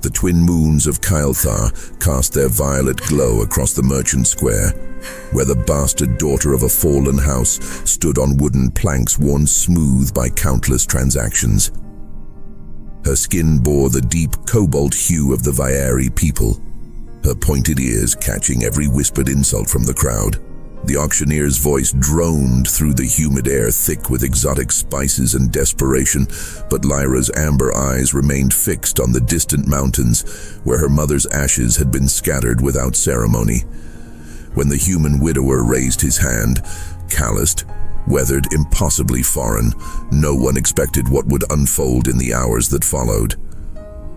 The twin moons of Kylthar cast their violet glow across the merchant square, where the bastard daughter of a fallen house stood on wooden planks worn smooth by countless transactions. Her skin bore the deep cobalt hue of the Vaeri people, her pointed ears catching every whispered insult from the crowd. The auctioneer's voice droned through the humid air, thick with exotic spices and desperation, but Lyra's amber eyes remained fixed on the distant mountains where her mother's ashes had been scattered without ceremony. When the human widower raised his hand, calloused, weathered, impossibly foreign, no one expected what would unfold in the hours that followed.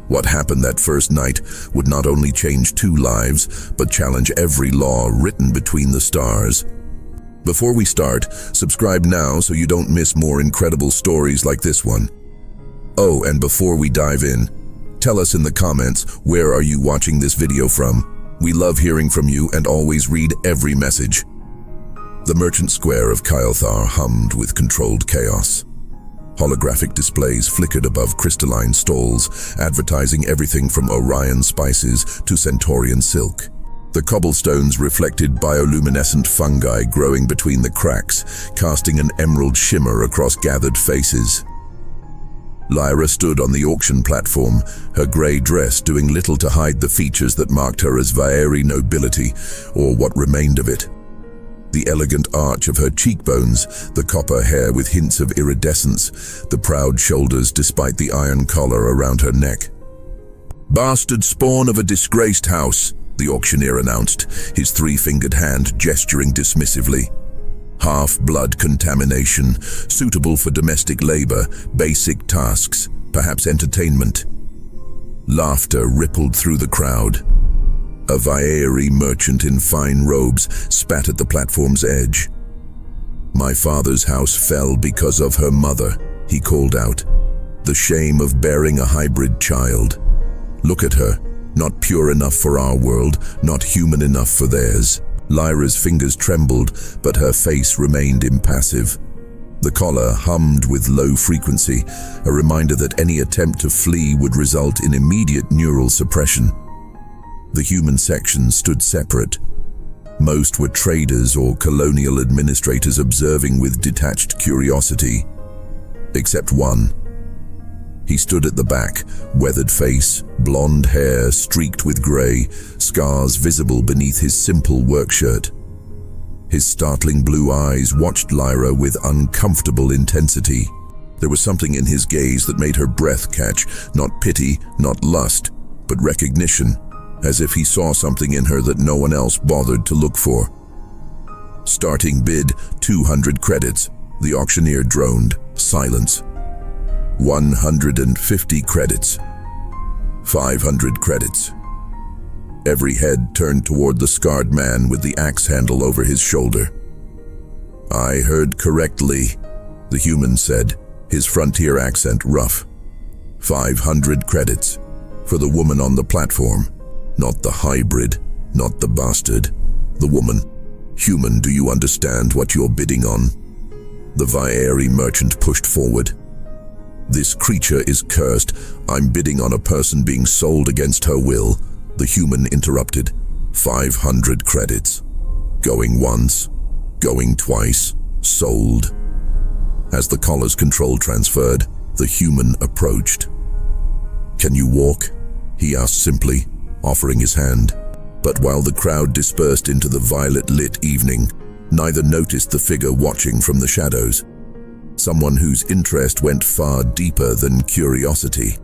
What happened that first night would not only change 2 lives, but challenge every law written between the stars. Before we start, subscribe now so you don't miss more incredible stories like this one. Oh, and before we dive in, tell us in the comments, where are you watching this video from? We love hearing from you and always read every message. The merchant square of Kylthar hummed with controlled chaos. Holographic displays flickered above crystalline stalls, advertising everything from Orion spices to Centaurian silk. The cobblestones reflected bioluminescent fungi growing between the cracks, casting an emerald shimmer across gathered faces. Lyra stood on the auction platform, her grey dress doing little to hide the features that marked her as Vaeri nobility, or what remained of it. The elegant arch of her cheekbones, the copper hair with hints of iridescence, the proud shoulders despite the iron collar around her neck. "Bastard spawn of a disgraced house," the auctioneer announced, his 3-fingered hand gesturing dismissively. "Half-blood contamination, suitable for domestic labor, basic tasks, perhaps entertainment." Laughter rippled through the crowd. A Vaeri merchant in fine robes spat at the platform's edge. "My father's house fell because of her mother," he called out. "The shame of bearing a hybrid child. Look at her, not pure enough for our world, not human enough for theirs." Lyra's fingers trembled, but her face remained impassive. The collar hummed with low frequency, a reminder that any attempt to flee would result in immediate neural suppression. The human section stood separate. Most were traders or colonial administrators observing with detached curiosity. Except one. He stood at the back, weathered face, blonde hair streaked with grey, scars visible beneath his simple work shirt. His startling blue eyes watched Lyra with uncomfortable intensity. There was something in his gaze that made her breath catch, not pity, not lust, but recognition. As if he saw something in her that no one else bothered to look for. "Starting bid, 200 credits, the auctioneer droned. Silence. 150 credits. 500 credits. Every head turned toward the scarred man with the axe handle over his shoulder. "I heard correctly," the human said, his frontier accent rough. 500 credits. For the woman on the platform. Not the hybrid, not the bastard. The woman. "Human, do you understand what you're bidding on?" The Vaeri merchant pushed forward. "This creature is cursed. I'm bidding on a person being sold against her will," the human interrupted. 500 credits. Going once, going twice, sold. As the collar's control transferred, the human approached. "Can you walk?" he asked simply, offering his hand. But while the crowd dispersed into the violet-lit evening, neither noticed the figure watching from the shadows. Someone whose interest went far deeper than curiosity.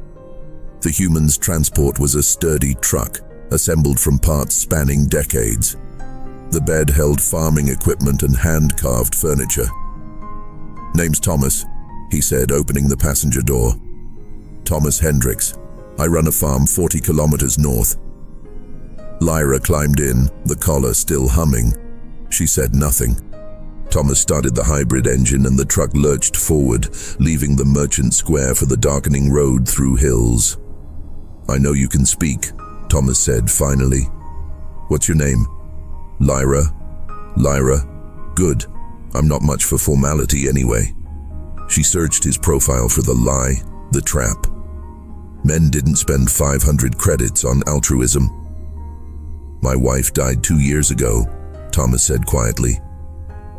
The human's transport was a sturdy truck, assembled from parts spanning decades. The bed held farming equipment and hand-carved furniture. "Name's Thomas," he said, opening the passenger door. "Thomas Hendricks. I run a farm 40 kilometers north." Lyra climbed in, the collar still humming. She said nothing. Thomas started the hybrid engine and the truck lurched forward, leaving the merchant square for the darkening road through hills. "I know you can speak," Thomas said finally. "What's your name?" "Lyra." "Lyra? Good. I'm not much for formality anyway." She searched his profile for the lie, the trap. Men didn't spend 500 credits on altruism. My wife died 2 years ago, Thomas said quietly.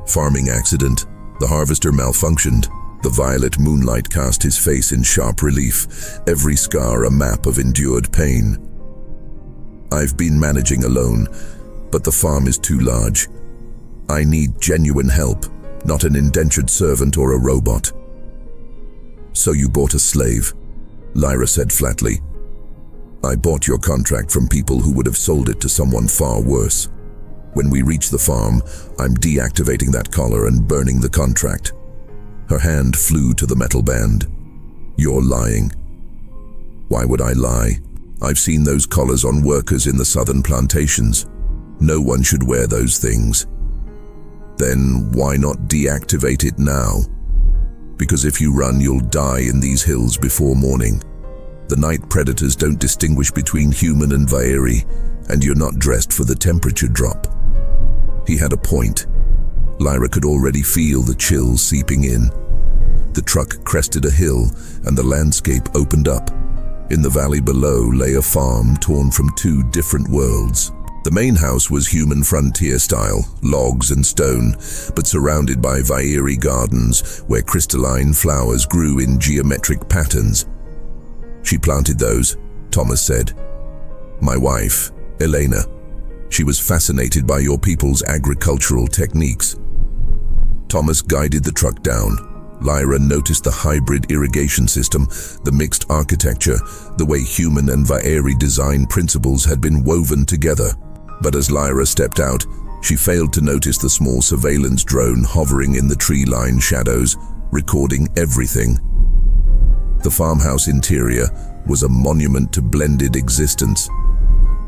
Farming accident. The harvester malfunctioned. The violet moonlight cast his face in sharp relief, every scar a map of endured pain. I've been managing alone, but the farm is too large. I need genuine help, not an indentured servant or a robot. So you bought a slave, Lyra said flatly. I bought your contract from people who would have sold it to someone far worse. When we reach the farm, I'm deactivating that collar and burning the contract. Her hand flew to the metal band. You're lying. Why would I lie? I've seen those collars on workers in the southern plantations. No one should wear those things. Then why not deactivate it now? Because if you run, you'll die in these hills before morning. The night predators don't distinguish between human and Vaeri, and you're not dressed for the temperature drop. He had a point. Lyra could already feel the chills seeping in. The truck crested a hill, and the landscape opened up. In the valley below lay a farm torn from 2 different worlds. The main house was human frontier style, logs and stone, but surrounded by Vaeri gardens where crystalline flowers grew in geometric patterns. She planted those, Thomas said. My wife, Elena. She was fascinated by your people's agricultural techniques. Thomas guided the truck down. Lyra noticed the hybrid irrigation system, the mixed architecture, the way human and Vaeri design principles had been woven together. But as Lyra stepped out, she failed to notice the small surveillance drone hovering in the tree-lined shadows, recording everything. The farmhouse interior was a monument to blended existence.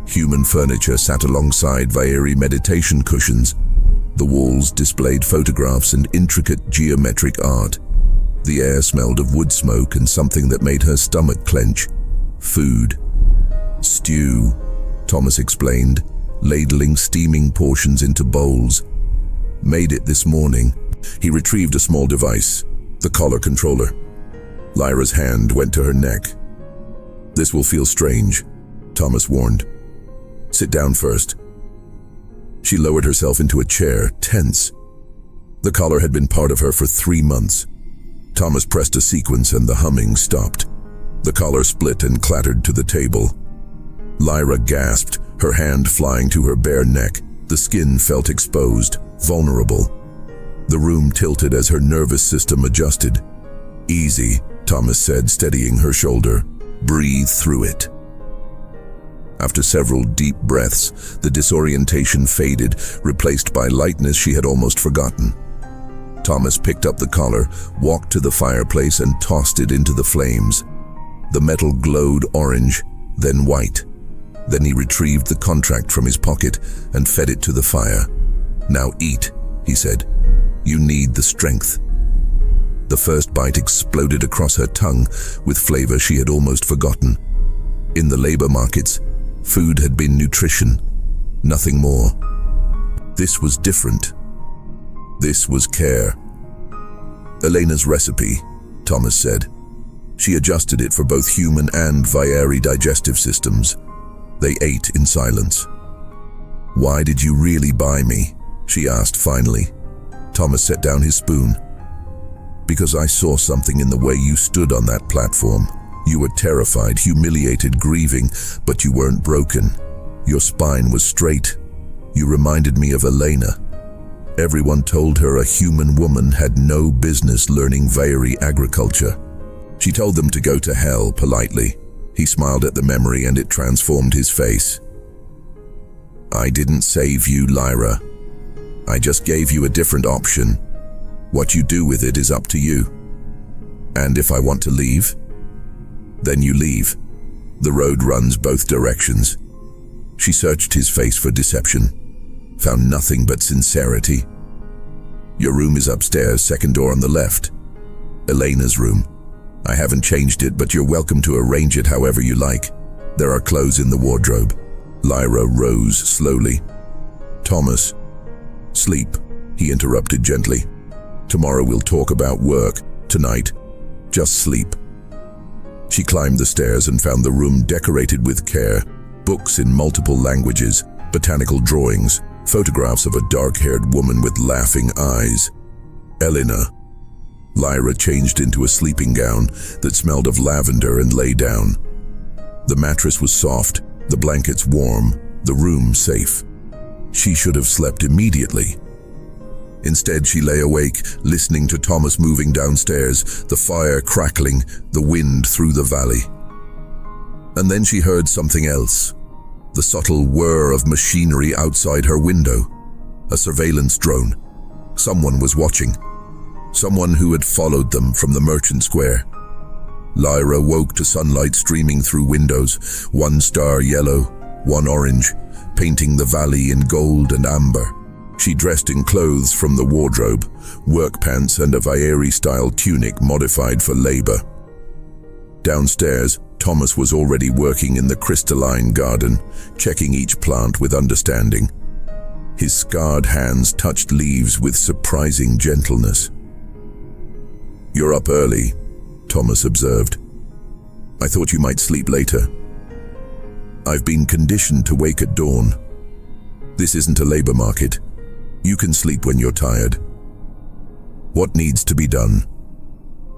Human furniture sat alongside Vaeri meditation cushions. The walls displayed photographs and intricate geometric art. The air smelled of wood smoke and something that made her stomach clench. Food. Stew, Thomas explained, ladling steaming portions into bowls. Made it this morning. He retrieved a small device, the collar controller. Lyra's hand went to her neck. This will feel strange, Thomas warned. Sit down first. She lowered herself into a chair, tense. The collar had been part of her for 3 months. Thomas pressed a sequence and the humming stopped. The collar split and clattered to the table. Lyra gasped, her hand flying to her bare neck. The skin felt exposed, vulnerable. The room tilted as her nervous system adjusted. Easy, Thomas said, steadying her shoulder. Breathe through it. After several deep breaths, the disorientation faded, replaced by lightness she had almost forgotten. Thomas picked up the collar, walked to the fireplace and tossed it into the flames. The metal glowed orange, then white. Then he retrieved the contract from his pocket and fed it to the fire. Now eat, he said. You need the strength. The first bite exploded across her tongue with flavor she had almost forgotten. In the labor markets, food had been nutrition, nothing more. This was different. This was care. Elena's recipe, Thomas said. She adjusted it for both human and Vaeri digestive systems. They ate in silence. Why did you really buy me? She asked finally. Thomas set down his spoon. Because I saw something in the way you stood on that platform. You were terrified, humiliated, grieving, but you weren't broken. Your spine was straight. You reminded me of Elena. Everyone told her a human woman had no business learning Vaeri agriculture. She told them to go to hell politely. He smiled at the memory and it transformed his face. I didn't save you, Lyra. I just gave you a different option. What you do with it is up to you. And if I want to leave, then you leave. The road runs both directions. She searched his face for deception, found nothing but sincerity. Your room is upstairs, second door on the left. Elena's room. I haven't changed it, but you're welcome to arrange it however you like. There are clothes in the wardrobe. Lyra rose slowly. Thomas. Sleep, he interrupted gently. Tomorrow we'll talk about work. Tonight, just sleep. She climbed the stairs and found the room decorated with care, books in multiple languages, botanical drawings, photographs of a dark-haired woman with laughing eyes. Elena. Lyra changed into a sleeping gown that smelled of lavender and lay down. The mattress was soft, the blankets warm, the room safe. She should have slept immediately. Instead, she lay awake, listening to Thomas moving downstairs, the fire crackling, the wind through the valley. And then she heard something else, the subtle whir of machinery outside her window. A surveillance drone. Someone was watching. Someone who had followed them from the merchant square. Lyra woke to sunlight streaming through windows, one star yellow, one orange, painting the valley in gold and amber. She dressed in clothes from the wardrobe, work pants and a Vaeri-style tunic modified for labor. Downstairs, Thomas was already working in the crystalline garden, checking each plant with understanding. His scarred hands touched leaves with surprising gentleness. "You're up early," Thomas observed. "I thought you might sleep later." "I've been conditioned to wake at dawn. This isn't a labor market. You can sleep when you're tired." "What needs to be done?"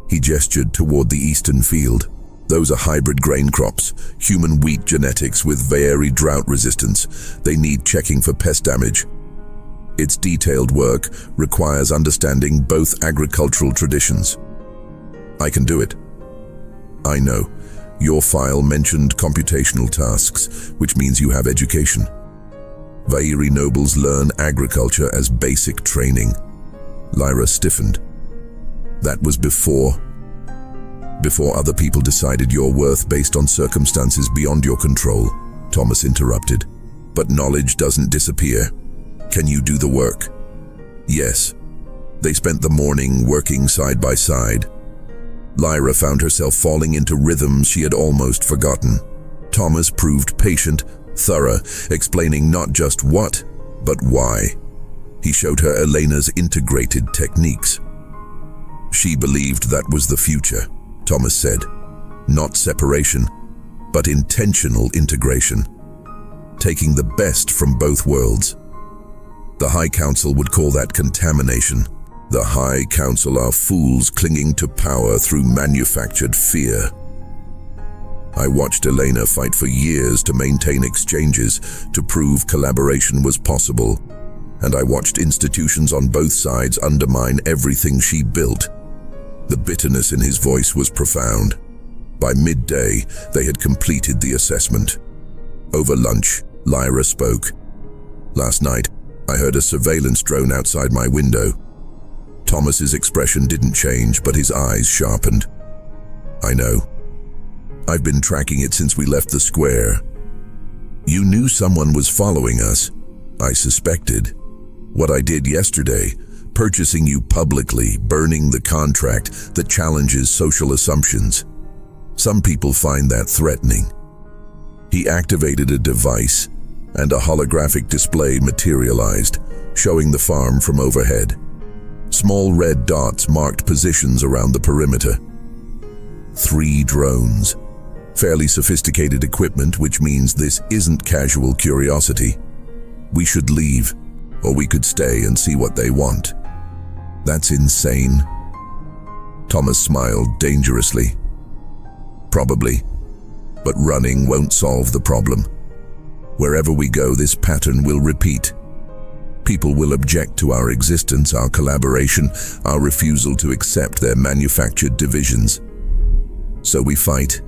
He gestured toward the eastern field. "Those are hybrid grain crops, human wheat genetics with Vaeri drought resistance. They need checking for pest damage. Its detailed work requires understanding both agricultural traditions." "I can do it." "I know. Your file mentioned computational tasks, which means you have education. Vaeri nobles learn agriculture as basic training." Lyra stiffened. "That was before other people decided your worth based on circumstances beyond your control," Thomas interrupted. "But knowledge doesn't disappear. Can you do the work?" "Yes." They spent the morning working side by side. Lyra found herself falling into rhythms she had almost forgotten. Thomas proved patient, thorough, explaining not just what, but why. He showed her Elena's integrated techniques. "She believed that was the future," Thomas said. "Not separation, but intentional integration. Taking the best from both worlds. The High Council would call that contamination. The High Council are fools clinging to power through manufactured fear." I watched Elena fight for years to maintain exchanges, to prove collaboration was possible, and I watched institutions on both sides undermine everything she built. The bitterness in his voice was profound. By midday, they had completed the assessment. Over lunch, Lyra spoke. "Last night, I heard a surveillance drone outside my window." Thomas's expression didn't change, but his eyes sharpened. "I know. I've been tracking it since we left the square." "You knew someone was following us." "I suspected. What I did yesterday, purchasing you publicly, burning the contract that challenges social assumptions. Some people find that threatening." He activated a device, and a holographic display materialized, showing the farm from overhead. Small red dots marked positions around the perimeter. 3 drones. Fairly sophisticated equipment, which means this isn't casual curiosity. We should leave, or we could stay and see what they want. "That's insane." Thomas smiled dangerously. "Probably, but running won't solve the problem. Wherever we go, this pattern will repeat. People will object to our existence, our collaboration, our refusal to accept their manufactured divisions. So we fight."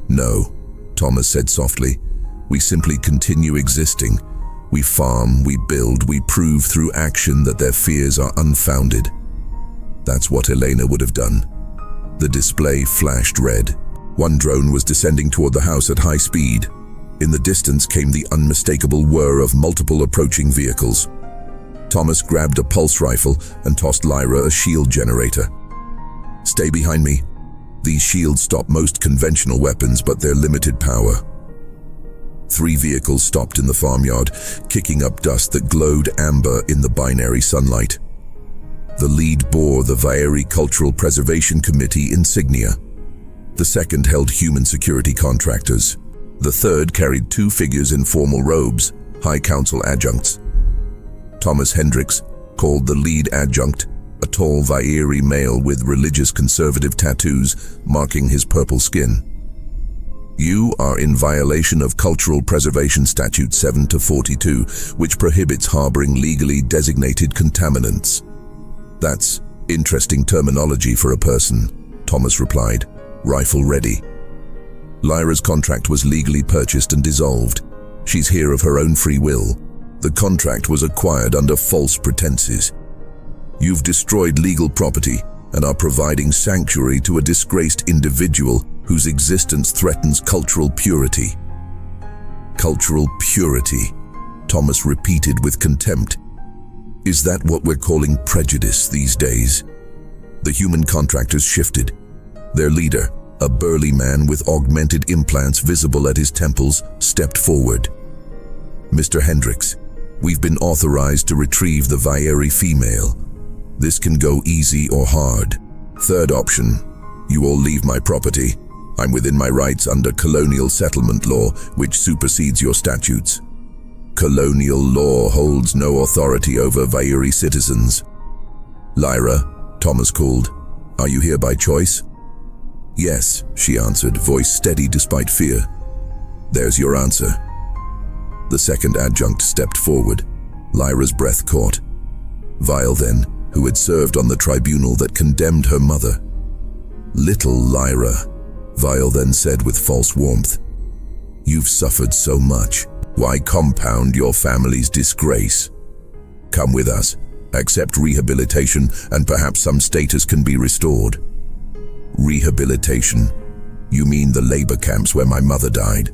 "No," Thomas said softly. "We simply continue existing. We farm, we build, we prove through action that their fears are unfounded." That's what Elena would have done. The display flashed red. One drone was descending toward the house at high speed. In the distance came the unmistakable whir of multiple approaching vehicles. Thomas grabbed a pulse rifle and tossed Lyra a shield generator. "Stay behind me." These shields stop most conventional weapons, but they're limited power. 3 vehicles stopped in the farmyard, kicking up dust that glowed amber in the binary sunlight. The lead bore the Vaeri Cultural Preservation Committee insignia. The second held human security contractors. The third carried two figures in formal robes, High Council adjuncts. Thomas Hendricks, called the lead adjunct, a tall Vairi male with religious conservative tattoos marking his purple skin. You are in violation of Cultural Preservation Statute 7-42, which prohibits harboring legally designated contaminants. That's interesting terminology for a person, Thomas replied, rifle ready. Lyra's contract was legally purchased and dissolved. She's here of her own free will. The contract was acquired under false pretenses. You've destroyed legal property and are providing sanctuary to a disgraced individual whose existence threatens cultural purity. Cultural purity, Thomas repeated with contempt. Is that what we're calling prejudice these days? The human contractors shifted. Their leader, a burly man with augmented implants visible at his temples, stepped forward. Mr. Hendricks, we've been authorized to retrieve the Vairi female. This can go easy or hard. Third option, you all leave my property. I'm within my rights under colonial settlement law, which supersedes your statutes. Colonial law holds no authority over Vairi citizens. Lyra, Thomas called, are you here by choice? Yes, she answered, voice steady despite fear. There's your answer. The second adjunct stepped forward. Lyra's breath caught. Vile then, who had served on the tribunal that condemned her mother. Little Lyra, Vile then said with false warmth. You've suffered so much. Why compound your family's disgrace? Come with us, accept rehabilitation, and perhaps some status can be restored. Rehabilitation? You mean the labor camps where my mother died?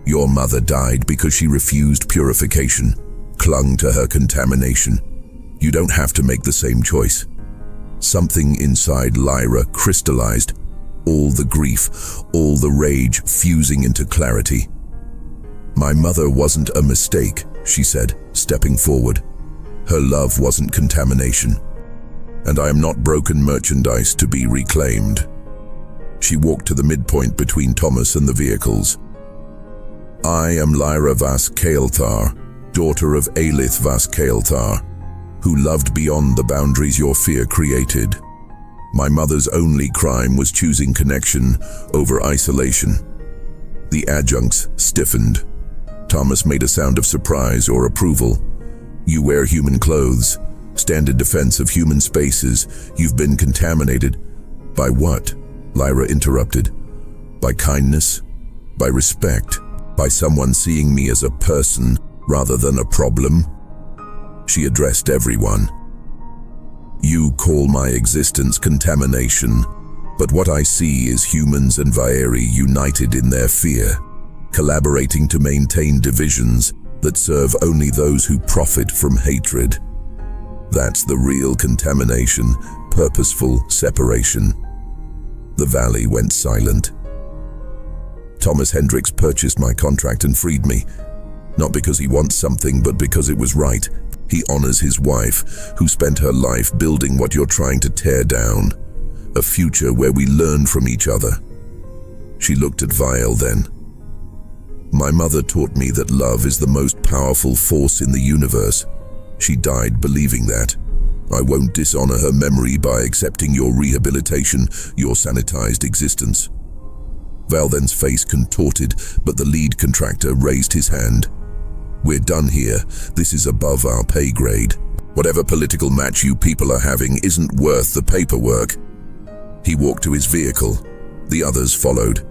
Your mother died because she refused purification, clung to her contamination. You don't have to make the same choice. Something inside Lyra crystallized, all the grief, all the rage fusing into clarity. My mother wasn't a mistake, she said, stepping forward. Her love wasn't contamination. And I am not broken merchandise to be reclaimed. She walked to the midpoint between Thomas and the vehicles. I am Lyra Vas Kael'thar, daughter of Aelith Vas Kael'thar, who loved beyond the boundaries your fear created. My mother's only crime was choosing connection over isolation. The adjuncts stiffened. Thomas made a sound of surprise or approval. You wear human clothes, stand in defense of human spaces. You've been contaminated. By what? Lyra interrupted. By kindness, by respect, by someone seeing me as a person rather than a problem. She addressed everyone. You call my existence contamination, but what I see is humans and Vairi united in their fear, collaborating to maintain divisions that serve only those who profit from hatred. That's the real contamination, purposeful separation. The valley went silent. Thomas Hendricks purchased my contract and freed me, not because he wants something, but because it was right. He honors his wife, who spent her life building what you're trying to tear down, a future where we learn from each other. She looked at Vile then. My mother taught me that love is the most powerful force in the universe. She died believing that. I won't dishonor her memory by accepting your rehabilitation, your sanitized existence. Valden's face contorted, but the lead contractor raised his hand. We're done here. This is above our pay grade. Whatever political match you people are having isn't worth the paperwork. He walked to his vehicle. The others followed.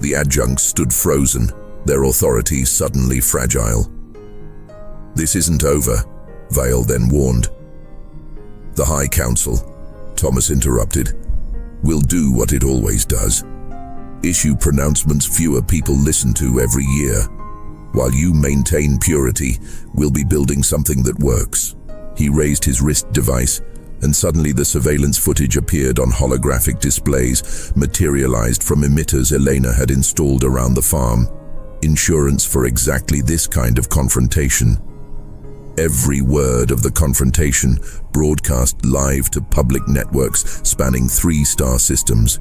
The adjuncts stood frozen, their authority suddenly fragile. This isn't over, Vale then warned. The High Council, Thomas interrupted, will do what it always does. Issue pronouncements fewer people listen to every year. While you maintain purity, we'll be building something that works. He raised his wrist device, and suddenly the surveillance footage appeared on holographic displays, materialized from emitters Elena had installed around the farm. Insurance for exactly this kind of confrontation. Every word of the confrontation broadcast live to public networks spanning 3-star systems.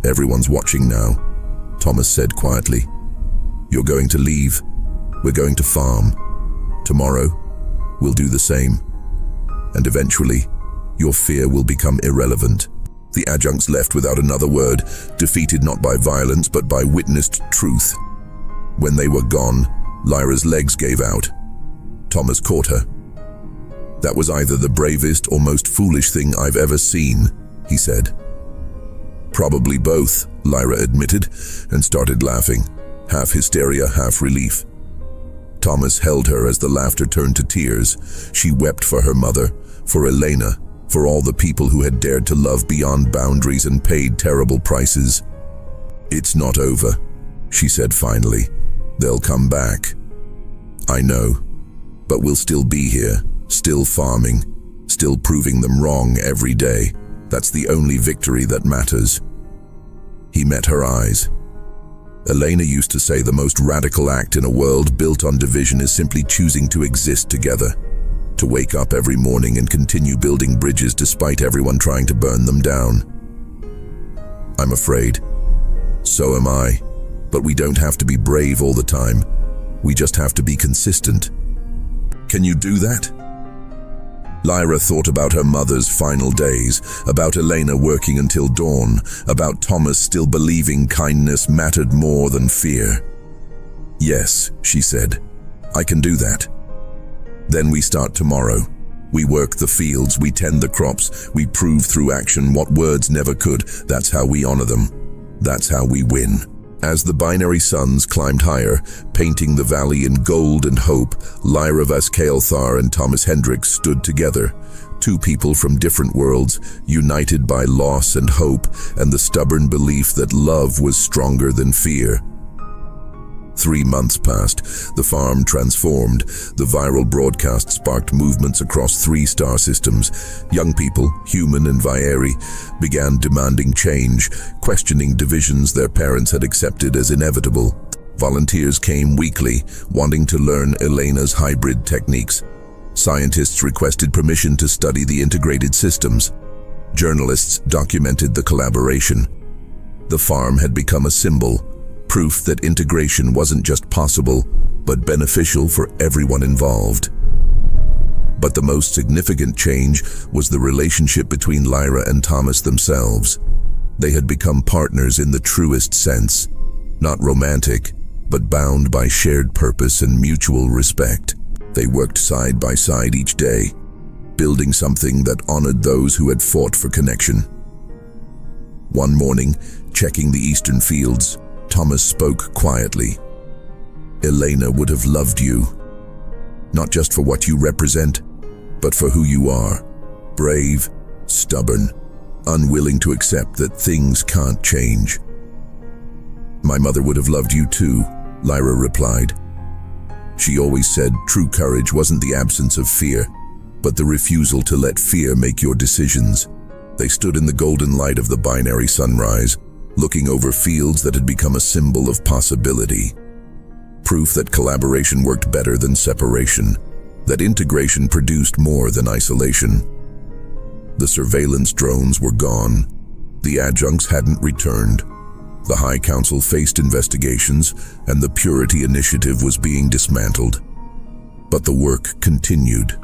Everyone's watching now, Thomas said quietly. You're going to leave. We're going to farm. Tomorrow, we'll do the same. And eventually, your fear will become irrelevant. The adjuncts left without another word, defeated not by violence but by witnessed truth. When they were gone, Lyra's legs gave out. Thomas caught her. That was either the bravest or most foolish thing I've ever seen, he said. Probably both, Lyra admitted, and started laughing, half hysteria, half relief. Thomas held her as the laughter turned to tears. She wept for her mother, for Elena, for all the people who had dared to love beyond boundaries and paid terrible prices. It's not over, she said finally. They'll come back. I know, but we'll still be here, still farming, still proving them wrong every day. That's the only victory that matters. He met her eyes. Elena used to say the most radical act in a world built on division is simply choosing to exist together, to wake up every morning and continue building bridges despite everyone trying to burn them down. I'm afraid. So am I. But we don't have to be brave all the time. We just have to be consistent. Can you do that? Lyra thought about her mother's final days, about Elena working until dawn, about Thomas still believing kindness mattered more than fear. Yes, she said, I can do that. Then we start tomorrow. We work the fields, we tend the crops, we prove through action what words never could. That's how we honor them. That's how we win. As the binary suns climbed higher, painting the valley in gold and hope, Lyra Vascaelthar and Thomas Hendricks stood together, two people from different worlds, united by loss and hope and the stubborn belief that love was stronger than fear. 3 months passed. The farm transformed. The viral broadcast sparked movements across 3 star systems. Young people, human and Vieri, began demanding change, questioning divisions their parents had accepted as inevitable. Volunteers came weekly, wanting to learn Elena's hybrid techniques. Scientists requested permission to study the integrated systems. Journalists documented the collaboration. The farm had become a symbol, proof that integration wasn't just possible, but beneficial for everyone involved. But the most significant change was the relationship between Lyra and Thomas themselves. They had become partners in the truest sense, not romantic, but bound by shared purpose and mutual respect. They worked side by side each day, building something that honored those who had fought for connection. One morning, checking the eastern fields, Thomas spoke quietly. Elena would have loved you, not just for what you represent, but for who you are. Brave, stubborn, unwilling to accept that things can't change. My mother would have loved you too, Lyra replied. She always said true courage wasn't the absence of fear, but the refusal to let fear make your decisions. They stood in the golden light of the binary sunrise, looking over fields that had become a symbol of possibility. Proof that collaboration worked better than separation, that integration produced more than isolation. The surveillance drones were gone. The adjuncts hadn't returned. The High Council faced investigations, and the Purity Initiative was being dismantled. But the work continued.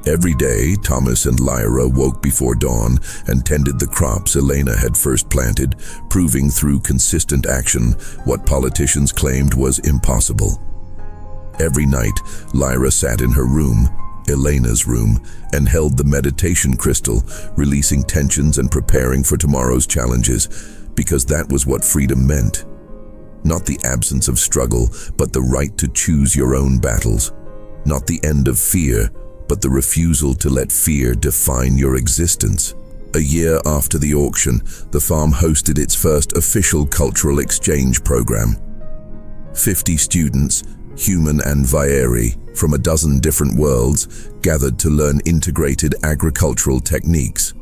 Every day, Thomas and Lyra woke before dawn and tended the crops Elena had first planted, proving through consistent action what politicians claimed was impossible. Every night, Lyra sat in her room, Elena's room, and held the meditation crystal, releasing tensions and preparing for tomorrow's challenges, because that was what freedom meant. Not the absence of struggle, but the right to choose your own battles. Not the end of fear, but the refusal to let fear define your existence. A year after the auction, the farm hosted its first official cultural exchange program. 50 students, human and Vieri, from a dozen different worlds, gathered to learn integrated agricultural techniques.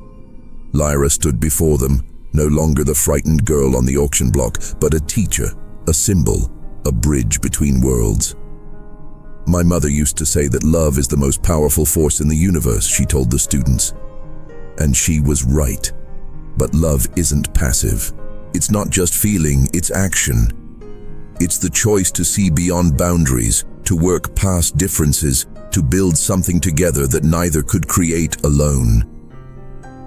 Lyra stood before them, no longer the frightened girl on the auction block, but a teacher, a symbol, a bridge between worlds. My mother used to say that love is the most powerful force in the universe, she told the students. And she was right. But love isn't passive. It's not just feeling, it's action. It's the choice to see beyond boundaries, to work past differences, to build something together that neither could create alone.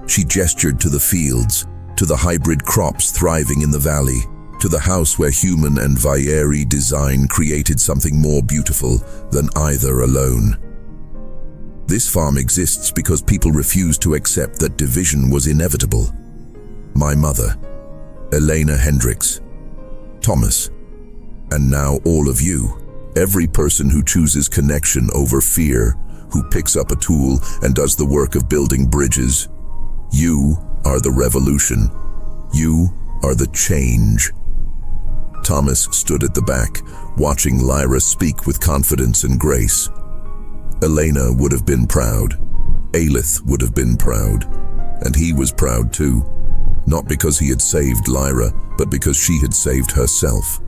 She gestured to the fields, to the hybrid crops thriving in the valley, to the house where human and Vaeri design created something more beautiful than either alone. This farm exists because people refused to accept that division was inevitable. My mother, Elena Hendricks, Thomas, and now all of you, every person who chooses connection over fear, who picks up a tool and does the work of building bridges. You are the revolution. You are the change. Thomas stood at the back, watching Lyra speak with confidence and grace. Elena would have been proud. Aelith would have been proud. And he was proud too. Not because he had saved Lyra, but because she had saved herself.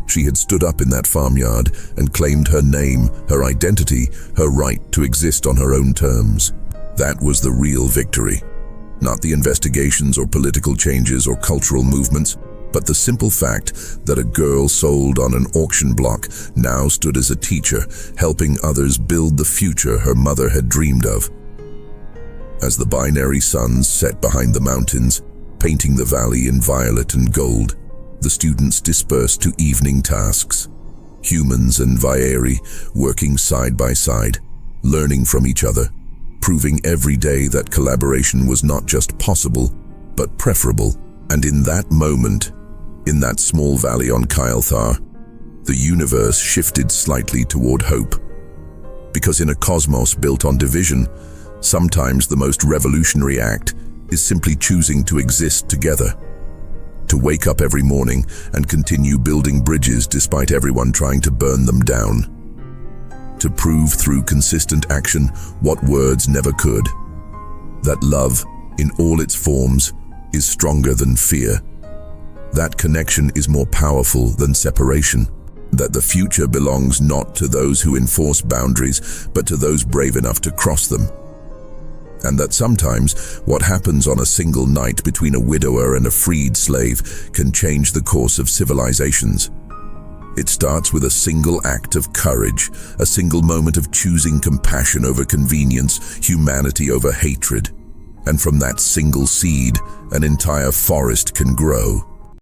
She had stood up in that farmyard and claimed her name, her identity, her right to exist on her own terms. That was the real victory. Not the investigations or political changes or cultural movements, but the simple fact that a girl sold on an auction block now stood as a teacher, helping others build the future her mother had dreamed of. As the binary suns set behind the mountains, painting the valley in violet and gold, the students dispersed to evening tasks. Humans and Vaeri working side by side, learning from each other, proving every day that collaboration was not just possible, but preferable. And in that moment, in that small valley on Kylthar, the universe shifted slightly toward hope. Because in a cosmos built on division, sometimes the most revolutionary act is simply choosing to exist together. To wake up every morning and continue building bridges despite everyone trying to burn them down. To prove through consistent action what words never could. That love, in all its forms, is stronger than fear. That connection is more powerful than separation. That the future belongs not to those who enforce boundaries, but to those brave enough to cross them. And that sometimes what happens on a single night between a widower and a freed slave can change the course of civilizations. It starts with a single act of courage, a single moment of choosing compassion over convenience, humanity over hatred. And from that single seed, an entire forest can grow.